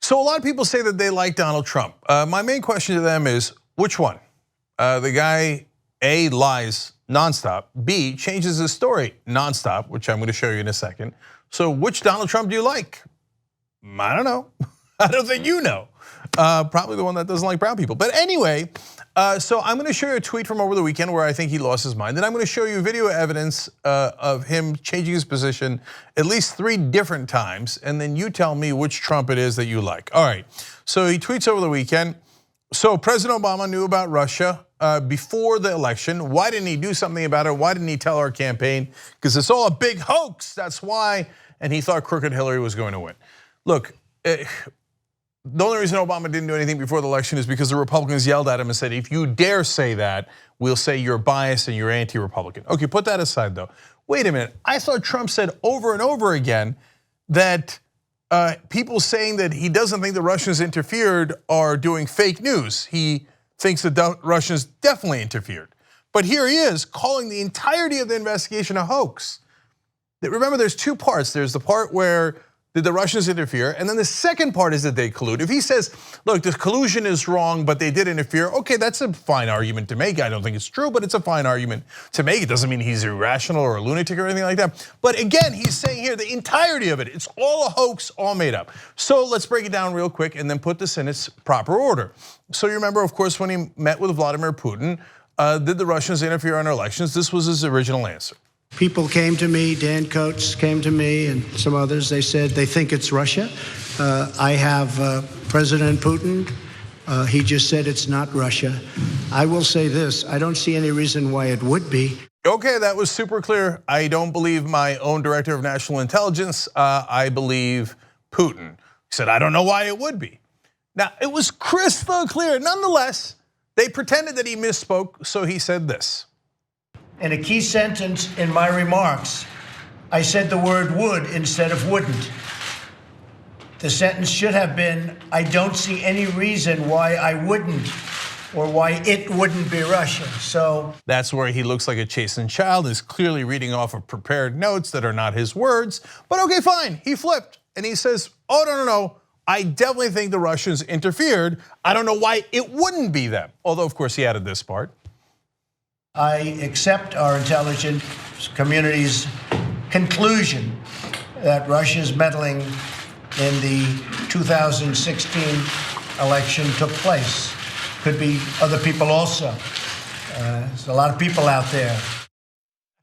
So a lot of people say that they like Donald Trump. My main question to them is, which one? The guy, A, lies nonstop, B, changes his story nonstop, which I'm gonna show you in a second. So which Donald Trump do you like? I don't know. I don't think you know. Probably the one that doesn't like brown people. But anyway, so I'm gonna show you a tweet from over the weekend where I think he lost his mind. Then I'm gonna show you video evidence of him changing his position at least 3 different times. And then you tell me which Trump it is that you like. All right, so he tweets over the weekend. So President Obama knew about Russia before the election. Why didn't he do something about it? Why didn't he tell our campaign? Because it's all a big hoax, that's why. And he thought crooked Hillary was going to win. Look, the only reason Obama didn't do anything before the election is because the Republicans yelled at him and said, if you dare say that, we'll say you're biased and you're anti-Republican. Okay, put that aside though. Wait a minute, I thought Trump said over and over again that people saying that he doesn't think the Russians interfered are doing fake news. He thinks the Russians definitely interfered. But here he is calling the entirety of the investigation a hoax. Remember, there's 2 parts. There's the part where did the Russians interfere? And then the second part is that they collude. If he says, look, the collusion is wrong, but they did interfere, okay, that's a fine argument to make. I don't think it's true, but it's a fine argument to make. It doesn't mean he's irrational or a lunatic or anything like that. But again, he's saying here the entirety of it, it's all a hoax, all made up. So let's break it down real quick and then put this in its proper order. So you remember, of course, when he met with Vladimir Putin, did the Russians interfere in our elections? This was his original answer. People came to me, Dan Coates came to me and some others, they said they think it's Russia. I have President Putin, he just said it's not Russia. I will say this, I don't see any reason why it would be. Okay, that was super clear. I don't believe my own director of national intelligence, I believe Putin. He said, I don't know why it would be. Now, it was crystal clear. Nonetheless, they pretended that he misspoke, so he said this. In a key sentence in my remarks, I said the word would instead of wouldn't. The sentence should have been, I don't see any reason why I wouldn't or why it wouldn't be Russia. So that's where he looks like a chastened child, is clearly reading off of prepared notes that are not his words. But okay, fine, he flipped and he says, oh, no, I definitely think the Russians interfered. I don't know why it wouldn't be them. Although, of course, he added this part. I accept our intelligence community's conclusion that Russia's meddling in the 2016 election took place. Could be other people also. There's a lot of people out there.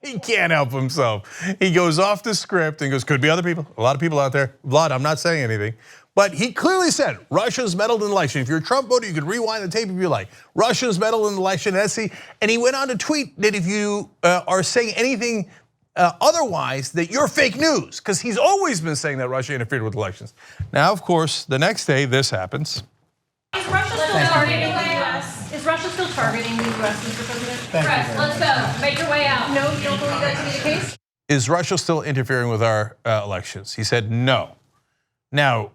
He can't help himself. He goes off the script and goes, could be other people, a lot of people out there. Vlad, I'm not saying anything. But he clearly said, Russia's meddled in the election. If you're a Trump voter, you could rewind the tape if you like. Russia's meddled in the election, and he went on to tweet that if you are saying anything otherwise, that you're fake news, because he's always been saying that Russia interfered with elections. Now, of course, the next day, this happens. Is Russia still targeting the US? Is Russia still targeting the US, Mr. President? Press, let's go, make your way out. No, you don't believe that to be the case? Is Russia still interfering with our elections? He said no. Now,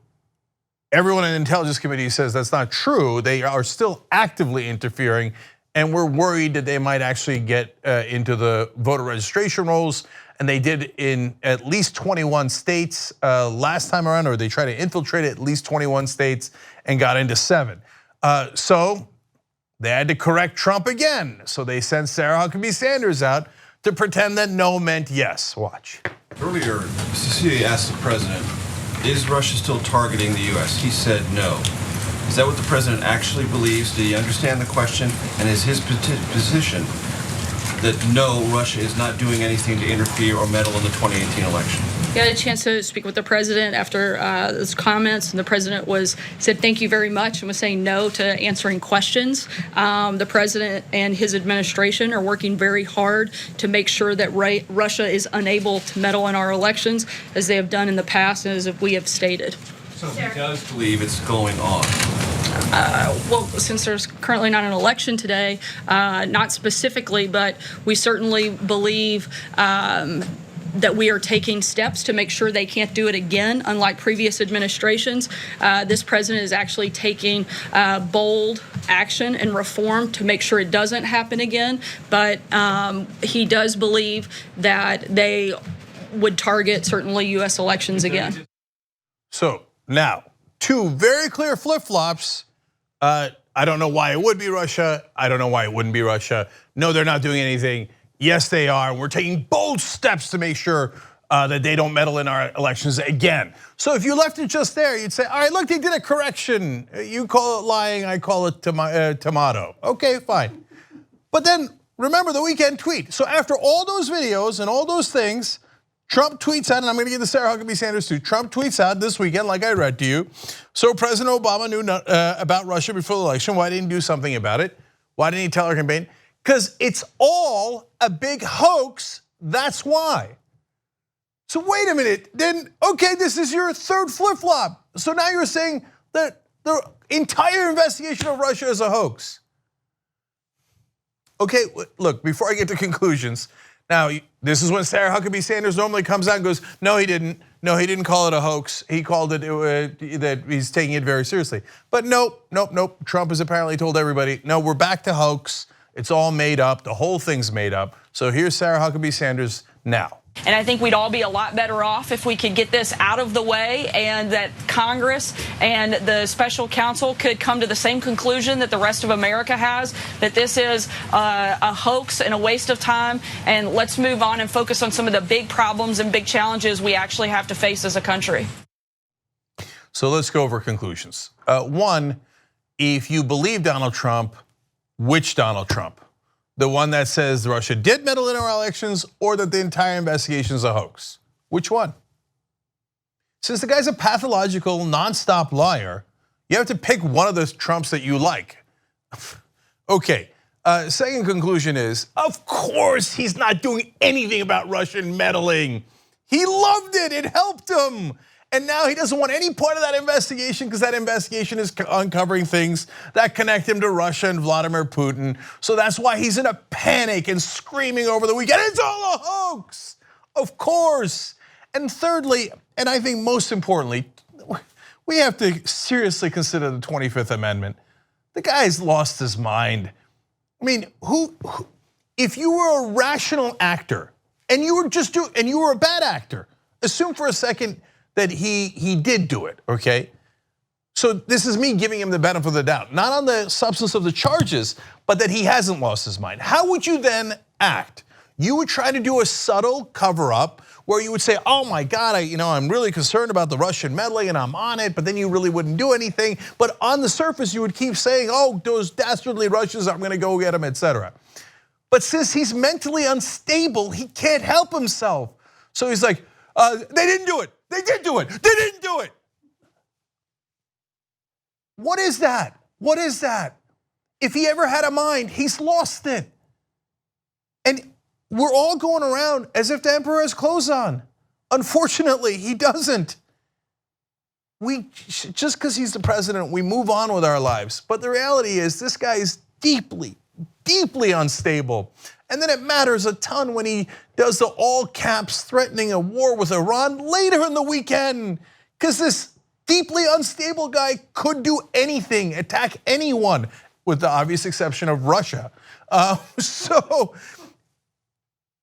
everyone in the intelligence committee says that's not true. They are still actively interfering, and we're worried that they might actually get into the voter registration rolls. And they did in at least 21 states last time around, or they tried to infiltrate at least 21 states and got into 7. So they had to correct Trump again. So they sent Sarah Huckabee Sanders out to pretend that no meant yes. Watch. Earlier, Cecilia asked the president, is Russia still targeting the US? He said no. Is that what the president actually believes? Did he understand the question? And is his position that no, Russia is not doing anything to interfere or meddle in the 2018 election? I had a chance to speak with the president after those comments, and the president said thank you very much and was saying no to answering questions. The president and his administration are working very hard to make sure that Russia is unable to meddle in our elections, as they have done in the past and as we have stated. So he does believe it's going on. Well, since there's currently not an election today, not specifically, but we certainly believe that we are taking steps to make sure they can't do it again, unlike previous administrations. This president is actually taking bold action and reform to make sure it doesn't happen again, but he does believe that they would target certainly US elections again. So now, two very clear flip-flops. I don't know why it would be Russia. I don't know why it wouldn't be Russia. No, they're not doing anything. Yes, they are. We're taking bold steps to make sure that they don't meddle in our elections again. So if you left it just there, you'd say, all right, look, they did a correction. You call it lying, I call it tomato. Okay, fine. But then remember the weekend tweet. So after all those videos and all those things, Trump tweets out, and I'm gonna give the Sarah Huckabee Sanders too. Trump tweets out this weekend, like I read to you. So President Obama knew about Russia before the election. Why didn't he do something about it? Why didn't he tell our campaign? Because it's all a big hoax, that's why. So wait a minute, then, okay, this is your third flip-flop. So now you're saying that the entire investigation of Russia is a hoax. Okay, look, before I get to conclusions, now this is when Sarah Huckabee Sanders normally comes out and goes, no, he didn't. No, he didn't call it a hoax. He called it that he's taking it very seriously. But nope. Trump has apparently told everybody, no, we're back to hoax. It's all made up. The whole thing's made up. So here's Sarah Huckabee Sanders now. And I think we'd all be a lot better off if we could get this out of the way and that Congress and the special counsel could come to the same conclusion that the rest of America has, that this is a hoax and a waste of time. And let's move on and focus on some of the big problems and big challenges we actually have to face as a country. So let's go over conclusions. One, if you believe Donald Trump, which Donald Trump? The one that says Russia did meddle in our elections or that the entire investigation is a hoax? Which one? Since the guy's a pathological, nonstop liar, you have to pick one of those Trumps that you like. Okay, second conclusion is, of course he's not doing anything about Russian meddling. He loved it, it helped him. And now he doesn't want any part of that investigation because that investigation is uncovering things that connect him to Russia and Vladimir Putin. So that's why he's in a panic and screaming over the weekend, it's all a hoax, of course. And thirdly, and I think most importantly, we have to seriously consider the 25th Amendment. The guy's lost his mind. I mean, if you were a rational actor and you were a bad actor, assume for a second that he did do it, okay? So this is me giving him the benefit of the doubt, not on the substance of the charges, but that he hasn't lost his mind. How would you then act? You would try to do a subtle cover up where you would say, oh my God, I'm really concerned about the Russian meddling and I'm on it, but then you really wouldn't do anything. But on the surface, you would keep saying, oh, those dastardly Russians, I'm gonna go get them, etc. But since he's mentally unstable, he can't help himself. So he's like, they didn't do it. They did do it. They didn't do it. What is that? What is that? If he ever had a mind, he's lost it. And we're all going around as if the emperor has clothes on. Unfortunately, he doesn't. Just because he's the president, we move on with our lives. But the reality is this guy is deeply, deeply unstable. And then it matters a ton when he does the all caps threatening a war with Iran later in the weekend. Because this deeply unstable guy could do anything, attack anyone, with the obvious exception of Russia. So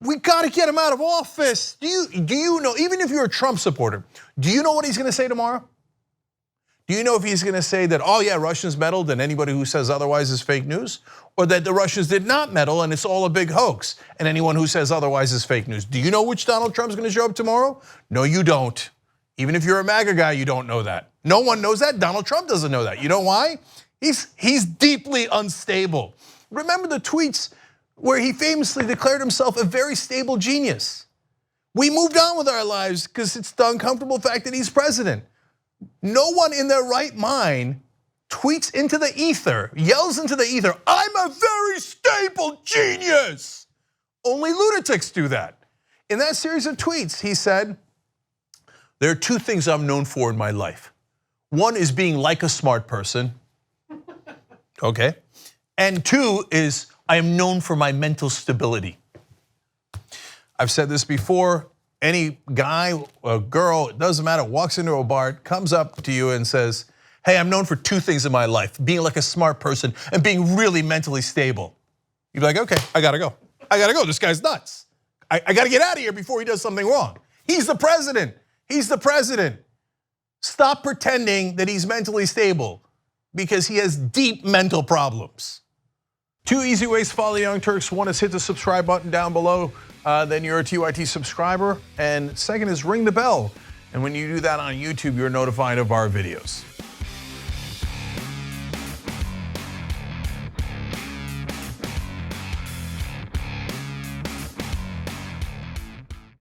we gotta get him out of office. Do you know, even if you're a Trump supporter, do you know what he's gonna say tomorrow? Do you know if he's gonna say that, oh yeah, Russians meddled and anybody who says otherwise is fake news? Or that the Russians did not meddle and it's all a big hoax and anyone who says otherwise is fake news? Do you know which Donald Trump's gonna show up tomorrow? No, you don't. Even if you're a MAGA guy, you don't know that. No one knows that, Donald Trump doesn't know that. You know why? He's deeply unstable. Remember the tweets where he famously declared himself a very stable genius. We moved on with our lives because it's the uncomfortable fact that he's president. No one in their right mind tweets into the ether, yells into the ether, I'm a very stable genius. Only lunatics do that. In that series of tweets, he said, there are two things I'm known for in my life. One is being like a smart person, okay? And two is I am known for my mental stability. I've said this before, any guy or girl, it doesn't matter, walks into a bar, comes up to you and says, hey, I'm known for two things in my life, being like a smart person and being really mentally stable. You'd be like, okay, I gotta go. I gotta go, this guy's nuts. I gotta get out of here before he does something wrong. He's the president, he's the president. Stop pretending that he's mentally stable, because he has deep mental problems. 2 easy ways to follow the Young Turks. One is hit the subscribe button down below, then you're a TYT subscriber. And second is ring the bell. And when you do that on YouTube, you're notified of our videos.